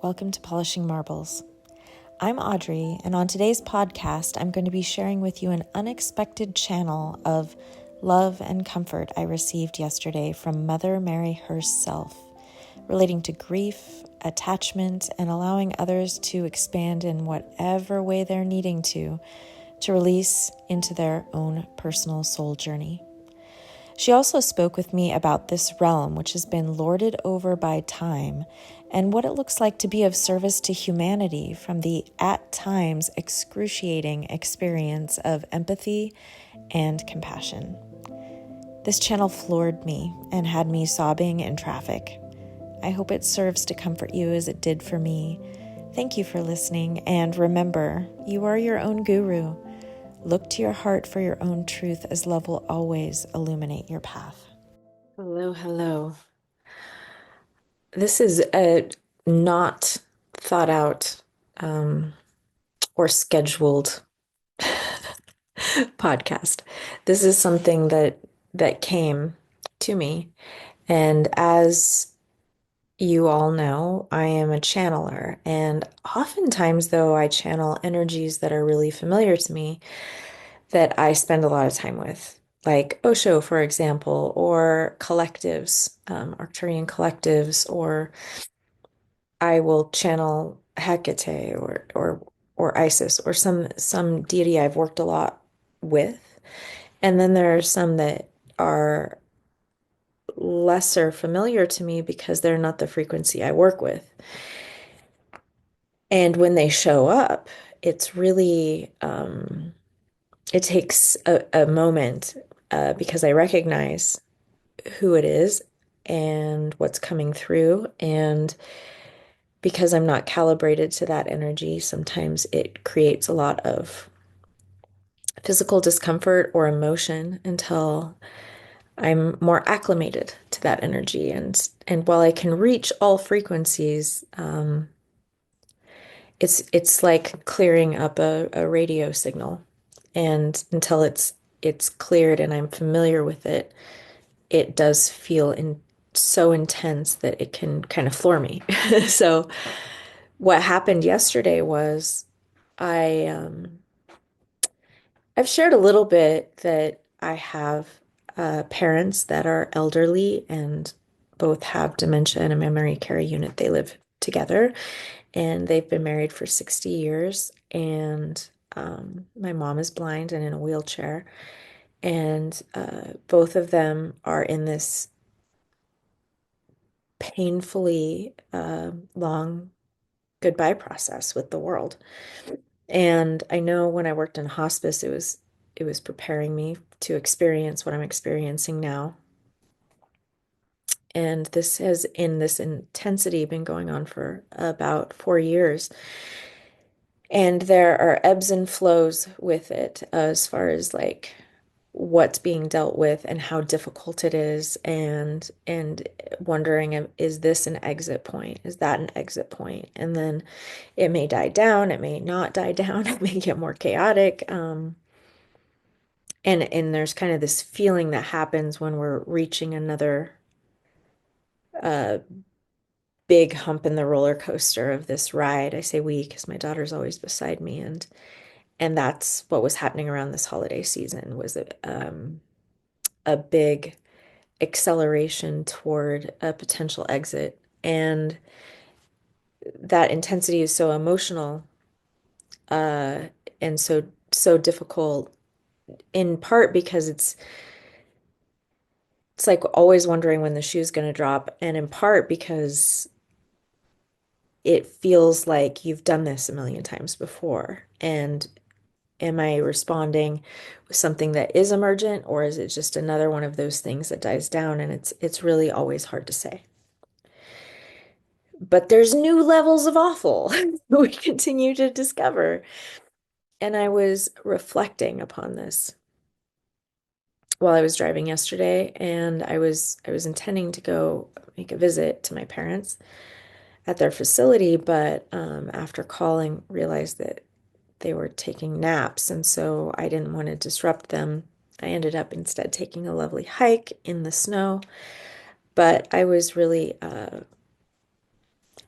Welcome to Polishing Marbles. I'm Audrey, and on today's podcast, I'm going to be sharing with you an unexpected channel of love and comfort I received yesterday from Mother Mary herself, relating to grief, attachment, and allowing others to expand in whatever way they're needing to release into their own personal soul journey. She also spoke with me about this realm which has been lorded over by time and what it looks like to be of service to humanity from the, at times, excruciating experience of empathy and compassion. This channel floored me and had me sobbing in traffic. I hope it serves to comfort you as it did for me. Thank you for listening, and remember, you are your own guru. Look to your heart for your own truth, as love will always illuminate your path. Hello. This is a not thought out or scheduled podcast. This is something that came to me. And as you all know, I am a channeler. And oftentimes, though, I channel energies that are really familiar to me that I spend a lot of time with, like Osho, for example, or collectives, Arcturian collectives, or I will channel Hecate or Isis or some deity I've worked a lot with. And then there are some that are lesser familiar to me because they're not the frequency I work with. And when they show up, it's really it takes a moment because I recognize who it is and what's coming through. And because I'm not calibrated to that energy, sometimes it creates a lot of physical discomfort or emotion until I'm more acclimated to that energy. And while I can reach all frequencies, it's like clearing up a radio signal. And until it's cleared and I'm familiar with it, it does feel so intense that it can kind of floor me. So what happened yesterday was I've shared a little bit that I have parents that are elderly and both have dementia and a memory care unit. They live together and they've been married for 60 years. And my mom is blind and in a wheelchair. And both of them are in this painfully long goodbye process with the world. And I know when I worked in hospice, it was preparing me to experience what I'm experiencing now. And this has, in this intensity, been going on for about 4 years. And there are ebbs and flows with it as far as like what's being dealt with and how difficult it is, and wondering, is this an exit point? Is that an exit point? And then it may die down, it may not die down, it may get more chaotic. And there's kind of this feeling that happens when we're reaching another big hump in the roller coaster of this ride. I say we because my daughter's always beside me, and that's what was happening around this holiday season, was a big acceleration toward a potential exit. And that intensity is so emotional, and so difficult, in part because it's like always wondering when the shoe's going to drop, and in part because it feels like you've done this a million times before. And am I responding with something that is emergent, or is it just another one of those things that dies down? And it's really always hard to say. But there's new levels of awful we continue to discover. And I was reflecting upon this while I was driving yesterday, and I was intending to go make a visit to my parents at their facility, but after calling, realized that they were taking naps, and so I didn't want to disrupt them. I ended up instead taking a lovely hike in the snow, but I was really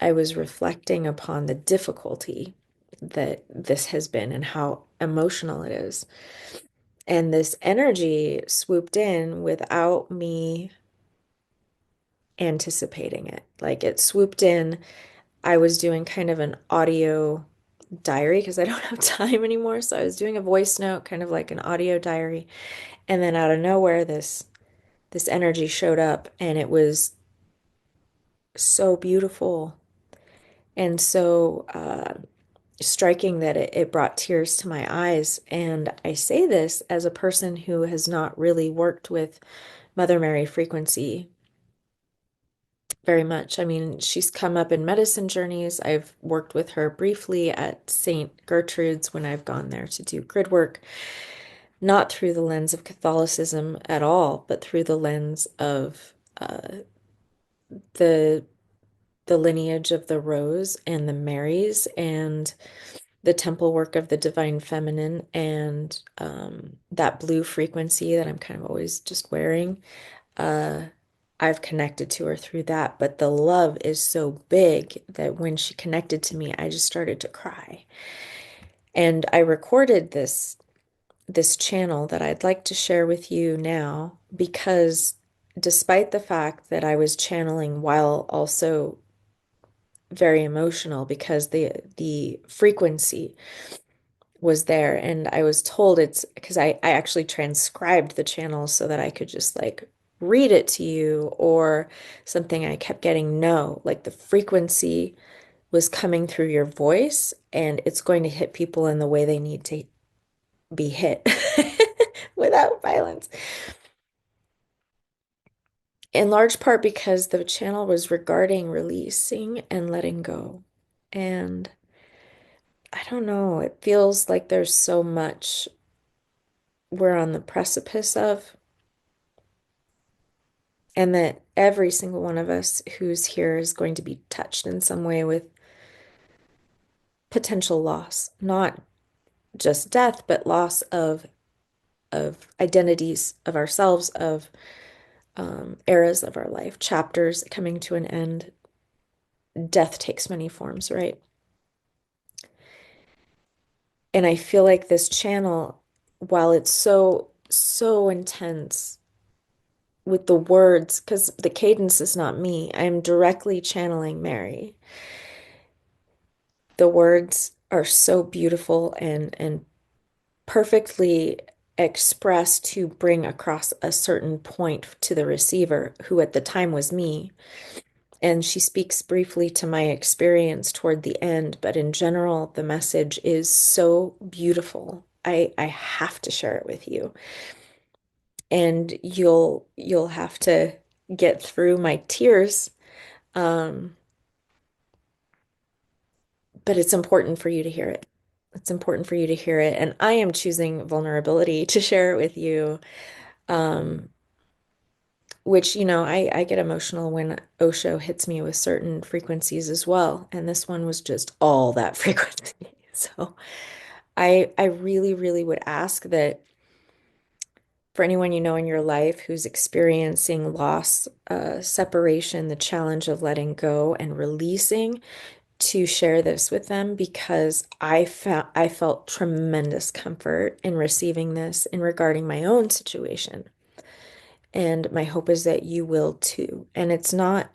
I was reflecting upon the difficulty that this has been and how emotional it is. And this energy swooped in without me anticipating it. Like it swooped in. I was doing kind of an audio diary because I don't have time anymore. So I was doing a voice note, kind of like an audio diary. And then out of nowhere, this energy showed up and it was so beautiful and so striking that it brought tears to my eyes. And I say this as a person who has not really worked with Mother Mary frequency very much. I mean, she's come up in medicine journeys. I've worked with her briefly at St. Gertrude's when I've gone there to do grid work, not through the lens of Catholicism at all, but through the lens of the the lineage of the Rose and the Marys and the temple work of the Divine Feminine and that blue frequency that I'm kind of always just wearing. Uh, I've connected to her through that, but the love is so big that when she connected to me, I just started to cry. And I recorded this channel that I'd like to share with you now because despite the fact that I was channeling while also very emotional because the frequency was there and I was told it's because I actually transcribed the channel so that I could just like read it to you or something. I kept getting no, like the frequency was coming through your voice and it's going to hit people in the way they need to be hit without violence. In large part because the channel was regarding releasing and letting go. And I don't know, it feels like there's so much we're on the precipice of, and that every single one of us who's here is going to be touched in some way with potential loss, not just death, but loss of identities of ourselves, of eras of our life, chapters coming to an end. Death takes many forms, right? And I feel like this channel, while it's so intense with the words, because the cadence is not me, I'm directly channeling Mary. The words are so beautiful and perfectly expressed to bring across a certain point to the receiver, who at the time was me. And she speaks briefly to my experience toward the end, but in general, the message is so beautiful. I have to share it with you. And you'll have to get through my tears. Um, but it's important for you to hear it. It's important for you to hear it. And I am choosing vulnerability to share it with you. Um, which, I get emotional when Osho hits me with certain frequencies as well. And this one was just all that frequency. So I really, really would ask that for anyone you know in your life who's experiencing loss, separation, the challenge of letting go and releasing, to share this with them because I felt tremendous comfort in receiving this in regarding my own situation. And my hope is that you will too. And it's not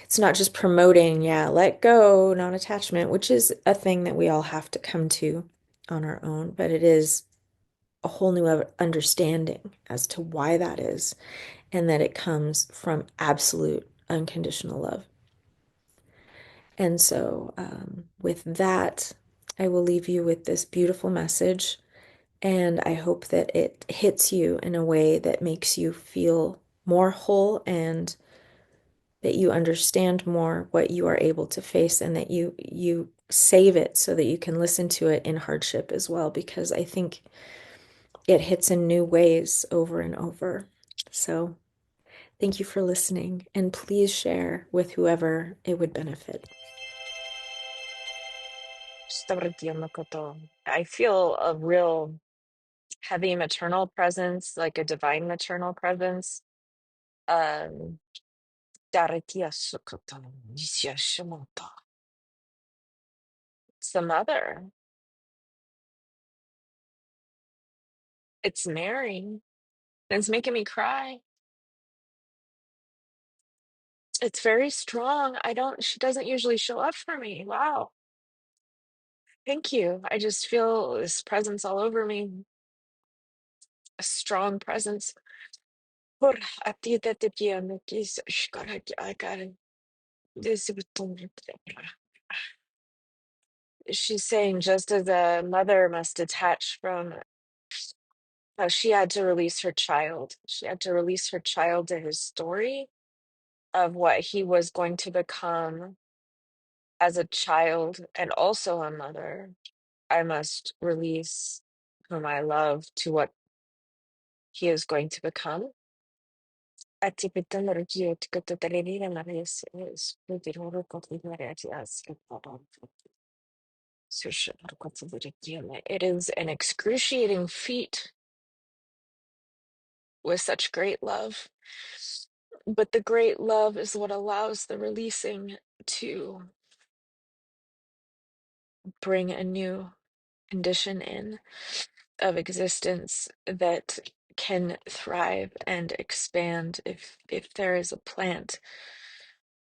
just promoting, yeah, let go, non-attachment, which is a thing that we all have to come to on our own, but it is a whole new understanding as to why that is and that it comes from absolute unconditional love. And so, with that, I will leave you with this beautiful message. And I hope that it hits you in a way that makes you feel more whole and that you understand more what you are able to face and that you save it so that you can listen to it in hardship as well, because I think it hits in new ways over and over. So thank you for listening, and please share with whoever it would benefit. I feel a real heavy maternal presence, like a divine maternal presence. Um, Daratia Sukotan, Nisha Shimota. It's the mother. It's Mary. It's making me cry. It's very strong. She doesn't usually show up for me. Wow. Thank you. I just feel this presence all over me, a strong presence. Por atita te piano, kis shkara I got it. This is She's saying just as a mother must detach from how she had to release her child. She had to release her child to his story of what he was going to become as a child and also a mother. I must release whom I love to what he is going to become. It is an excruciating feat with such great love, but the great love is what allows the releasing to bring a new condition in of existence that can thrive and expand. If there is a plant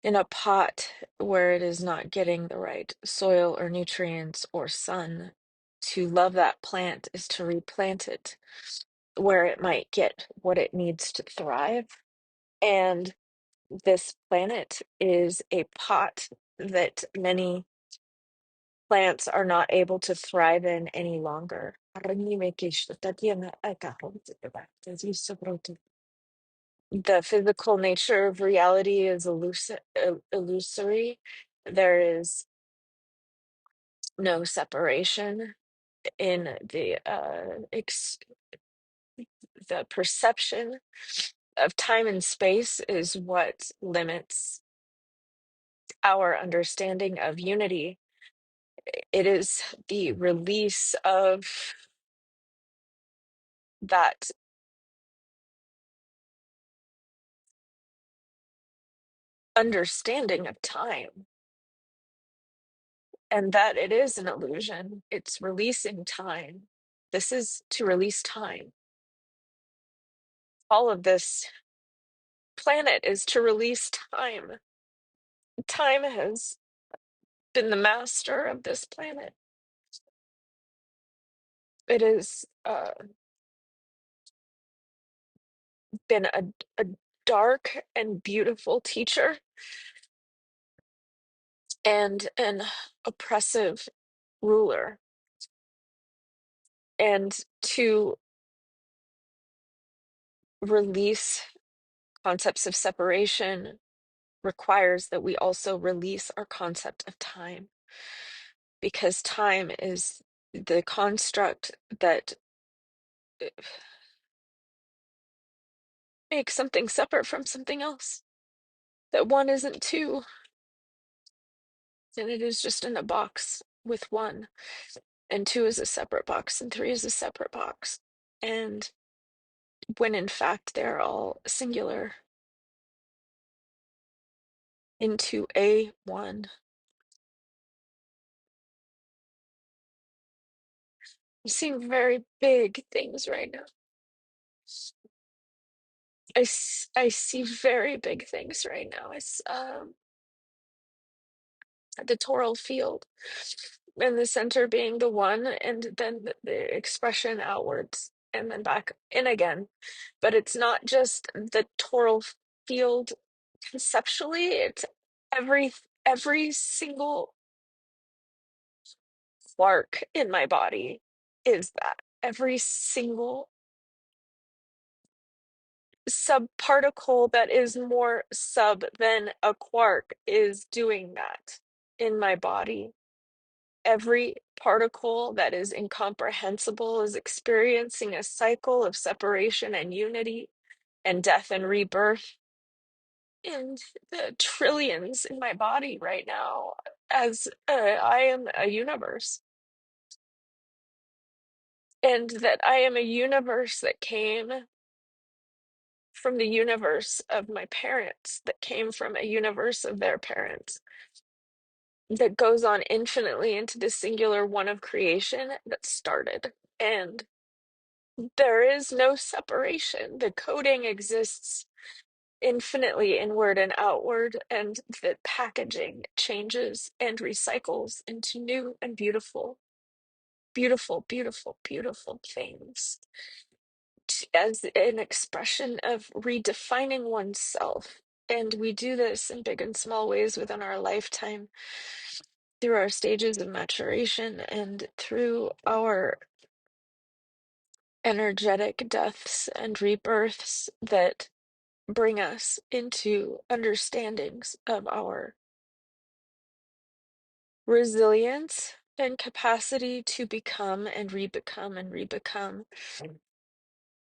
in a pot where it is not getting the right soil or nutrients or sun, to love that plant is to replant it where it might get what it needs to thrive. And this planet is a pot that many plants are not able to thrive in any longer. The physical nature of reality is illusory. There is no separation in the perception of time and space is what limits our understanding of unity. It is the release of that understanding of time, and that it is an illusion. It's releasing time. This is to release time. All of this planet is to release time. Time has been the master of this planet. It has been a dark and beautiful teacher and an oppressive ruler. And to release concepts of separation requires that we also release our concept of time, because time is the construct that makes something separate from something else. That one isn't two, and it is just in a box with one, and two is a separate box, and three is a separate box. And when in fact they're all singular into a one. I'm seeing very big things right now. I see very big things right now. It's the toral field, and the center being the one, and then the expression outwards, and then back in again. But it's not just the toral field conceptually, it's every single quark in my body is that. Every single subparticle that is more sub than a quark is doing that in my body. Every particle that is incomprehensible is experiencing a cycle of separation and unity and death and rebirth. And the trillions in my body right now, as I am a universe. And that I am a universe that came from the universe of my parents, that came from a universe of their parents, that goes on infinitely into the singular one of creation that started. And there is no separation. The coding exists infinitely inward and outward, and the packaging changes and recycles into new and beautiful, beautiful, beautiful, beautiful things as an expression of redefining oneself. And we do this in big and small ways within our lifetime, through our stages of maturation and through our energetic deaths and rebirths that bring us into understandings of our resilience and capacity to become and rebecome and rebecome.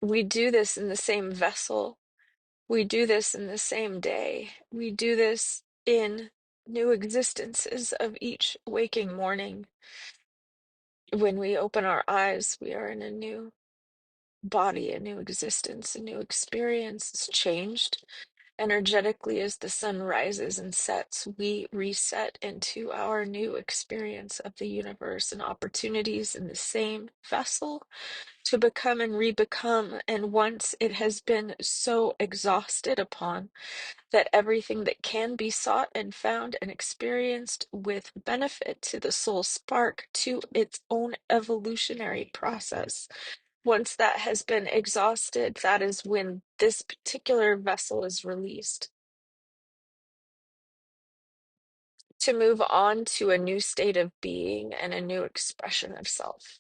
We do this in the same vessel. We do this in the same day. We do this in new existences of each waking morning. When we open our eyes, we are in a new body, a new existence, a new experience. It's changed energetically as the sun rises and sets. We reset into our new experience of the universe and opportunities in the same vessel to become and rebecome. And once it has been so exhausted upon that everything that can be sought and found and experienced with benefit to the soul spark, to its own evolutionary process, once that has been exhausted, that is when this particular vessel is released to move on to a new state of being and a new expression of self.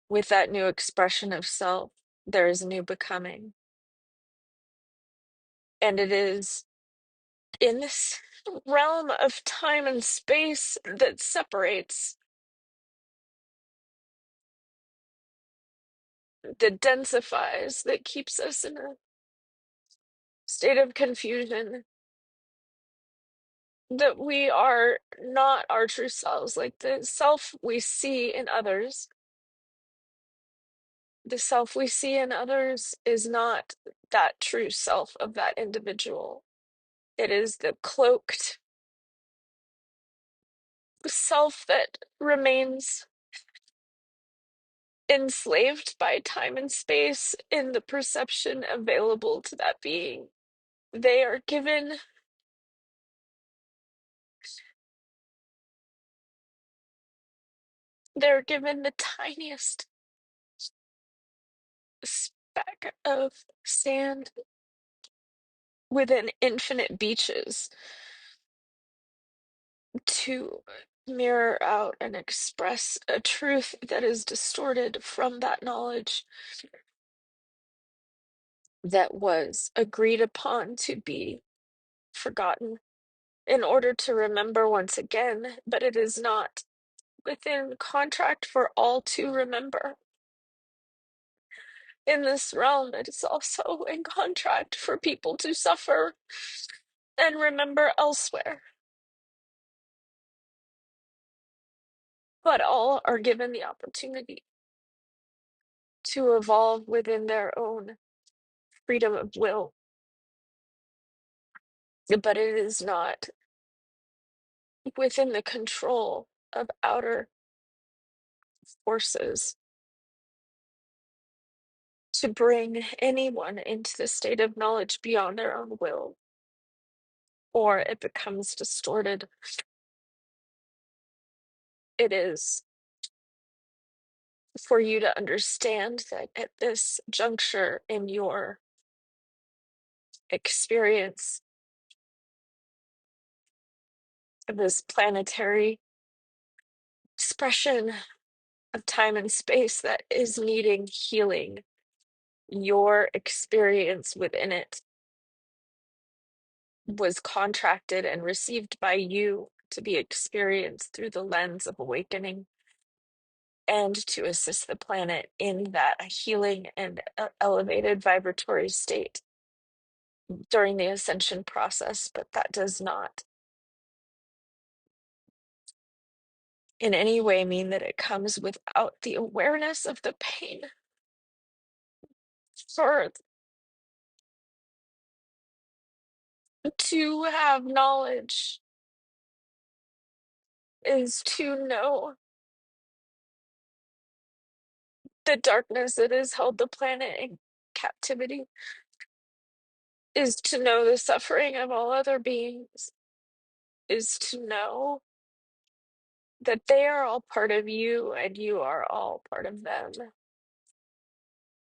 With that new expression of self, there is a new becoming. And it is in this realm of time and space that separates, that densifies, that keeps us in a state of confusion, that we are not our true selves. Like the self we see in others, the self we see in others is not that true self of that individual. It is the cloaked self that remains enslaved by time and space in the perception available to that being. They are given they're given the tiniest speck of sand within infinite beaches to mirror out and express a truth that is distorted from that knowledge that was agreed upon to be forgotten in order to remember once again, but it is not within contract for all to remember. In this realm, it is also in contract for people to suffer and remember elsewhere. But all are given the opportunity to evolve within their own freedom of will. But it is not within the control of outer forces to bring anyone into the state of knowledge beyond their own will, or it becomes distorted. It is for you to understand that at this juncture in your experience of this planetary expression of time and space that is needing healing, your experience within it was contracted and received by you to be experienced through the lens of awakening and to assist the planet in that healing and elevated vibratory state during the ascension process. But that does not in any way mean that it comes without the awareness of the pain For to have knowledge is to know the darkness that has held the planet in captivity, is to know the suffering of all other beings, is to know that they are all part of you and you are all part of them.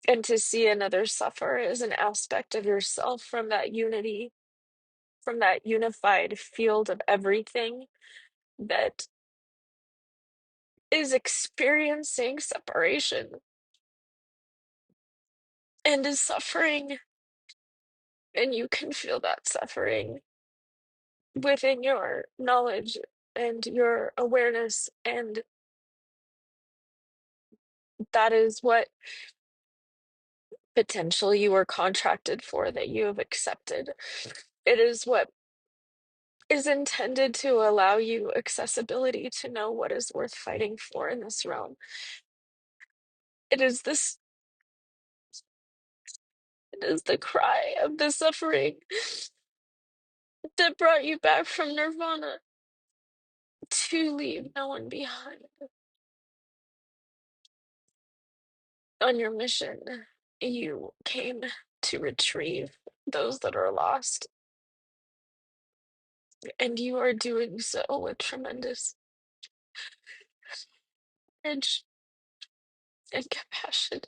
And to see another suffer is an aspect of yourself from that unity, from that unified field of everything that is experiencing separation and is suffering. And you can feel that suffering within your knowledge and your awareness. And that is what potential you were contracted for, that you have accepted. It is what is intended to allow you accessibility to know what is worth fighting for in this realm. It is this, it is the cry of the suffering that brought you back from nirvana to leave no one behind on your mission. You came to retrieve those that are lost, and you are doing so with tremendous courage and compassion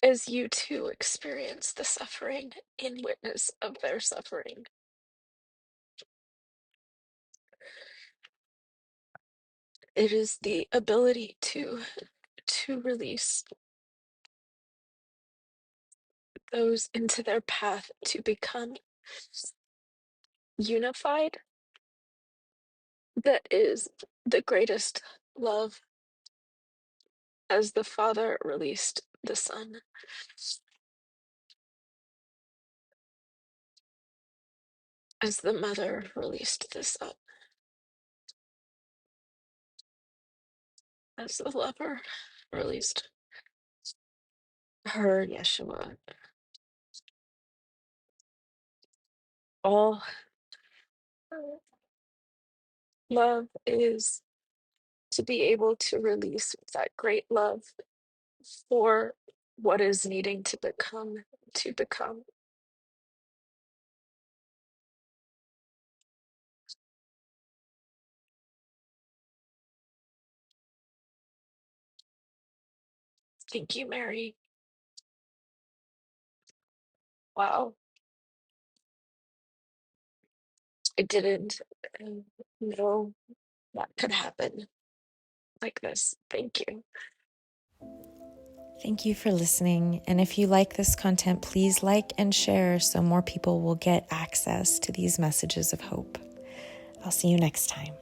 as you too experience the suffering in witness of their suffering. It is the ability to release those into their path to become unified that is the greatest love, as the Father released the Son, as the Mother released the Son, as the Lover released her, Yeshua. All love is to be able to release that great love for what is needing to become, to become. Thank you, Mary. Wow. I didn't know that could happen like this. Thank you. Thank you for listening. And if you like this content, please like and share so more people will get access to these messages of hope. I'll see you next time.